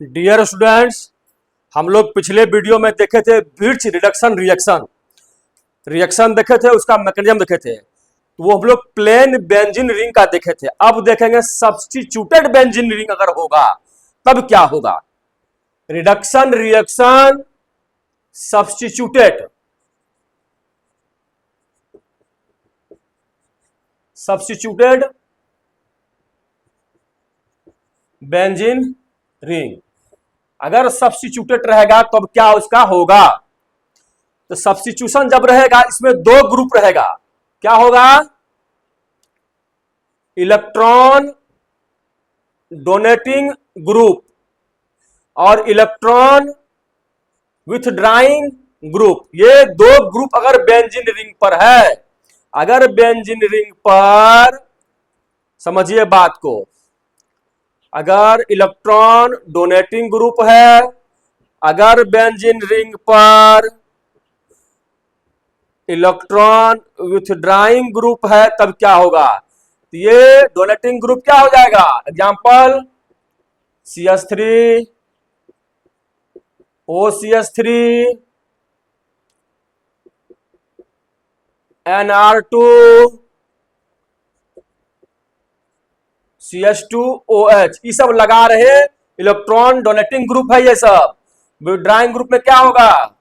Dear students, हम लोग पिछले वीडियो में देखे थे बिट्स रिडक्शन रिएक्शन देखे थे, उसका मैकेनिज्म देखे थे। तो वो हम लोग प्लेन बेंजीन रिंग का देखे थे। अब देखेंगे सब्स्टिट्यूटेड बेंजीन रिंग अगर होगा तब क्या होगा। Reduction reaction substituted benzene ring अगर सब्स्टिट्यूटेड रहेगा तो अब क्या उसका होगा। तो सब्स्टिट्यूशन जब रहेगा इसमें दो ग्रुप रहेगा। क्या होगा? इलेक्ट्रॉन डोनेटिंग ग्रुप और इलेक्ट्रॉन विथड्राइंग ग्रुप। ये दो ग्रुप अगर बेंजीन रिंग पर है, अगर बेंजीन रिंग पर, समझिए बात को, अगर इलेक्ट्रॉन डोनेटिंग ग्रुप है, अगर बेंजीन रिंग पर इलेक्ट्रॉन विथड्राइंग ग्रुप है तब क्या होगा। तो ये डोनेटिंग ग्रुप क्या हो जाएगा? Example CH3 OCH3 NR2 CH2OH, ये सब लगा रहे इलेक्ट्रॉन डोनेटिंग ग्रुप है। ये सब विथड्राइंग ग्रुप में क्या होगा?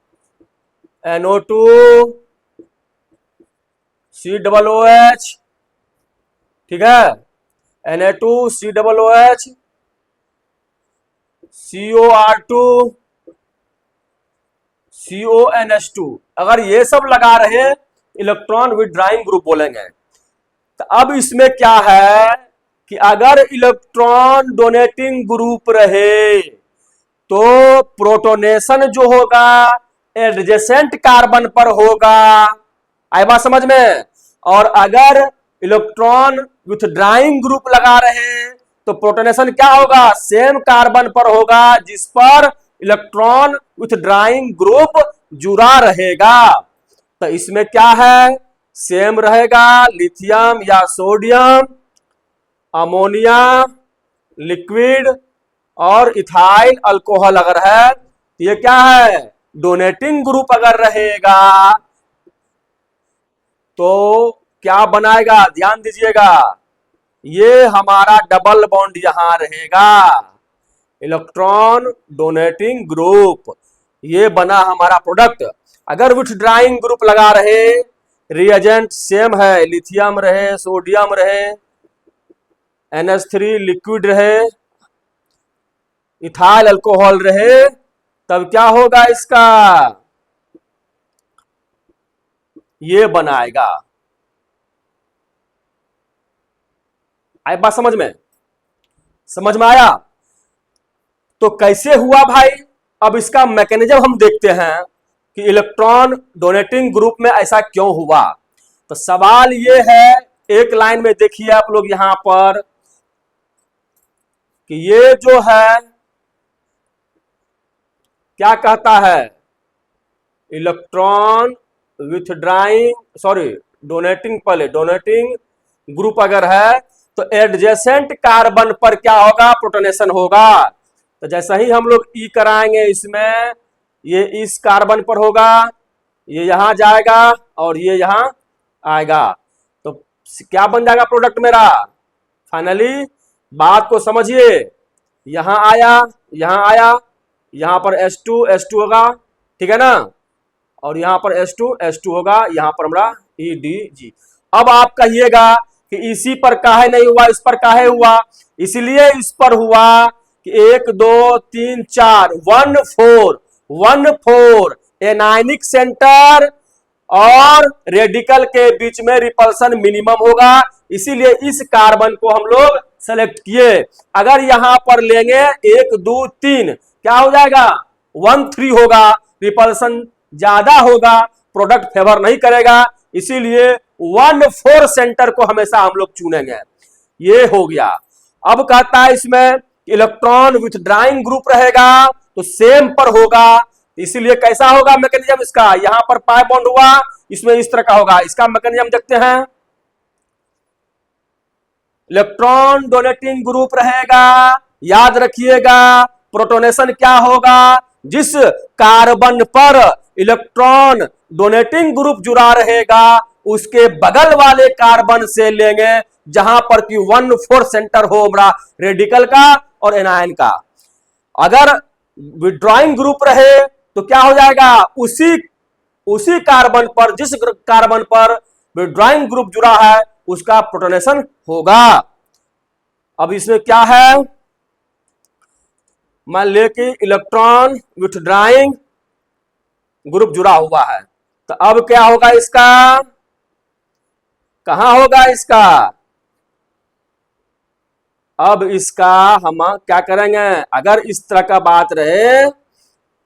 NO2 COOH, ठीक है, Na2 COOH COR2 CONH2, अगर ये सब लगा रहे इलेक्ट्रॉन विथड्राइंग ग्रुप बोलेंगे। तो अब इसमें क्या है कि अगर इलेक्ट्रॉन डोनेटिंग ग्रुप रहे तो प्रोटोनेशन जो होगा एडजेसेंट कार्बन पर होगा। आई बात समझ में? और अगर इलेक्ट्रॉन विथड्राइंग ग्रुप लगा रहे तो प्रोटोनेशन क्या होगा? सेम कार्बन पर होगा जिस पर इलेक्ट्रॉन विथड्राइंग ग्रुप जुड़ा रहेगा। तो इसमें क्या है? सेम रहेगा लिथियम या सोडियम, अमोनिया लिक्विड और इथाइल अल्कोहल अगर है तो ये क्या है? डोनेटिंग ग्रुप अगर रहेगा तो क्या बनाएगा? ध्यान दीजिएगा, ये हमारा डबल बॉन्ड यहां रहेगा, इलेक्ट्रॉन डोनेटिंग ग्रुप, ये बना हमारा प्रोडक्ट। अगर विथड्राइंग ग्रुप लगा रहे, रिएजेंट सेम है, लिथियम रहे, सोडियम रहे, NH3 लिक्विड रहे, इथाइल अल्कोहल रहे, तब क्या होगा इसका? ये बनाएगा। आई बात समझ में? समझ में आया? तो कैसे हुआ भाई? अब इसका मैकेनिज्म हम देखते हैं कि इलेक्ट्रॉन डोनेटिंग ग्रुप में ऐसा क्यों हुआ। तो सवाल ये है, एक लाइन में देखिए आप लोग यहां पर कि ये जो है क्या कहता है, इलेक्ट्रॉन डोनेटिंग, पहले डोनेटिंग ग्रुप अगर है तो एडजेसेंट कार्बन पर क्या होगा? प्रोटोनेशन होगा। तो जैसा ही हम लोग ई कराएंगे इसमें, ये इस कार्बन पर होगा, ये यहां जाएगा और ये यहां आएगा, तो क्या बन जाएगा प्रोडक्ट मेरा? फाइनली बात को समझिए, यहां आया, यहां आया, यहां पर H2 होगा, ठीक है ना, और यहां पर H2 होगा, यहां पर हमारा EDG। अब आप कहिएगा कि इसी पर काहे नहीं हुआ, इस पर काहे हुआ? इसलिए इस पर हुआ कि 1 2 3 4 1 4 एनायनिक सेंटर और रेडिकल के बीच में रिपल्सन मिनिमम होगा, इसीलिए इस कार्बन को हम लोग सेलेक्ट किए। अगर यहां पर लेंगे 1 2 3, क्या हो जाएगा? 1 3 होगा, रिपल्सन ज्यादा होगा, प्रोडक्ट फेवर नहीं करेगा, इसीलिए 1 4 सेंटर को हमेशा हम लोग चुनेंगे। ये हो गया। अब कहता है इसमें इलेक्ट्रॉन विथड्राइंग ग्रुप रहेगा तो सेम पर होगा, इसीलिए कैसा होगा मैकेनिज्म इसका? यहां पर पाई बॉन्ड हुआ, इसमें इस तरह का होगा। इसका मैकेनिज्म देखते हैं, इलेक्ट्रॉन डोनेटिंग ग्रुप रहेगा, याद रखिएगा प्रोटोनेशन क्या होगा, जिस कार्बन पर इलेक्ट्रॉन डोनेटिंग ग्रुप जुड़ा रहेगा उसके बगल वाले कार्बन से लेंगे जहां पर कि 1,4 सेंटर हो हमारा रेडिकल का और एनायन का। अगर विड्रॉइंग ग्रुप रहे तो क्या हो जाएगा, उसी कार्बन पर, जिस कार्बन पर विड्रॉइंग ग्रुप जुड़ा है उसका प्रोटोनेशन होगा। अब इसमें क्या है, मान ले कि इलेक्ट्रॉन विथड्रॉइंग ग्रुप जुड़ा हुआ है, तो अब क्या होगा इसका, कहां होगा इसका, अब इसका हम क्या करेंगे, अगर इस तरह का बात रहे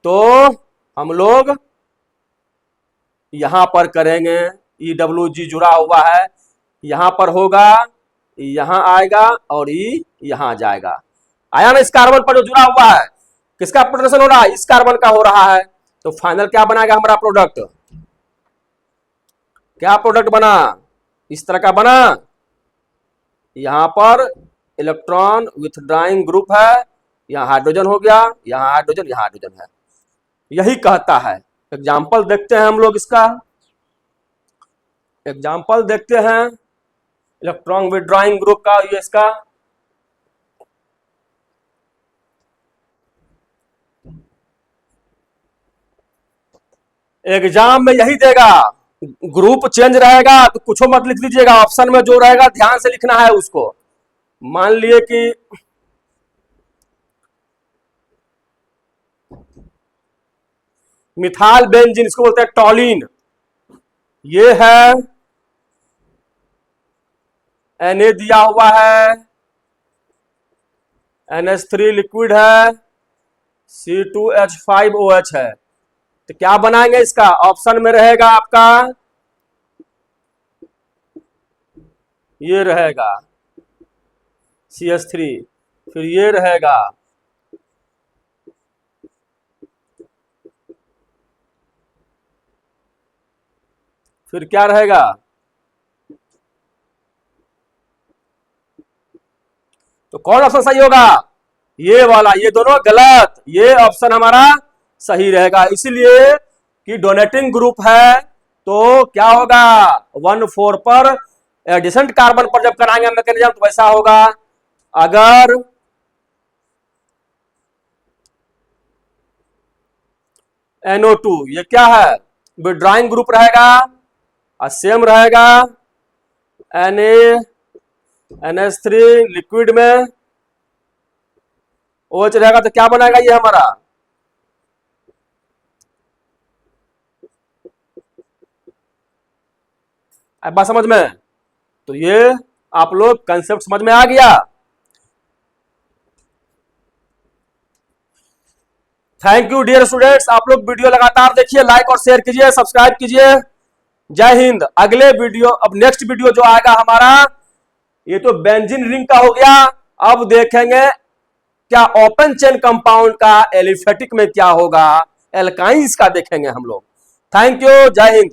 तो हम लोग यहां पर करेंगे, EWG जुड़ा हुआ है, यहां पर होगा, यहां आएगा और यहां जाएगा। आया ना, इस कार्बन पर जो जुड़ा हुआ है किसका प्रोटोनेशन हो रहा है, इस कार्बन का हो रहा है। तो फाइनल क्या बनाएगा हमारा प्रोडक्ट, क्या प्रोडक्ट बना, इस तरह का बना, यहां पर इलेक्ट्रॉन विथड्रॉइंग ग्रुप है, यहां हाइड्रोजन हो गया, यहां हाइड्रोजन, यहां हाइड्रोजन है, यही कहता है। एग्जाम्पल देखते हैं हम लोग इसका, एग्जाम्पल देखते हैं इलेक्ट्रॉन विथड्रॉइंग ग्रुप का, ये इसका एग्जाम में यही देगा, ग्रुप चेंज रहेगा तो कुछ मत लिख लीजिएगा, ऑप्शन में जो रहेगा ध्यान से लिखना है उसको। मान लिए कि मिथाइल बेंजीन, इसको बोलते हैं टॉलिन, ये है Na दिया हुआ है, NH3 लिक्विड है, C2H5OH है, तो क्या बनाएंगे इसका, ऑप्शन में रहेगा आपका ये रहेगा CH3, फिर ये रहेगा फिर क्या रहेगा, तो कौन ऑप्शन सही होगा, ये वाला, ये दोनों गलत, ये ऑप्शन हमारा सही रहेगा। इसीलिए कि डोनेटिंग ग्रुप है तो क्या होगा, 1,4 पर एडिशंट कार्बन पर जब कराएंगे मैकेनिज्म तो वैसा होगा। अगर NO2 ये क्या है, विड्रॉइंग ग्रुप रहेगा और सेम रहेगा NH3 लिक्विड में OH रहेगा, तो क्या बनाएगा ये हमारा, अब बात समझ में, तो ये आप लोग कंसेप्ट समझ में आ गया। थैंक यू डियर स्टूडेंट्स, आप लोग वीडियो लगातार देखिए, लाइक और शेयर कीजिए, सब्सक्राइब कीजिए। जय हिंद। अगले वीडियो, अब नेक्स्ट वीडियो जो आएगा हमारा, ये तो बेंजीन रिंग का हो गया, अब देखेंगे क्या ओपन चेन कंपाउंड का एलिफेटिक में क्या होगा, एल्काइंस का देखेंगे हम लोग। थैंक यू, जय हिंद।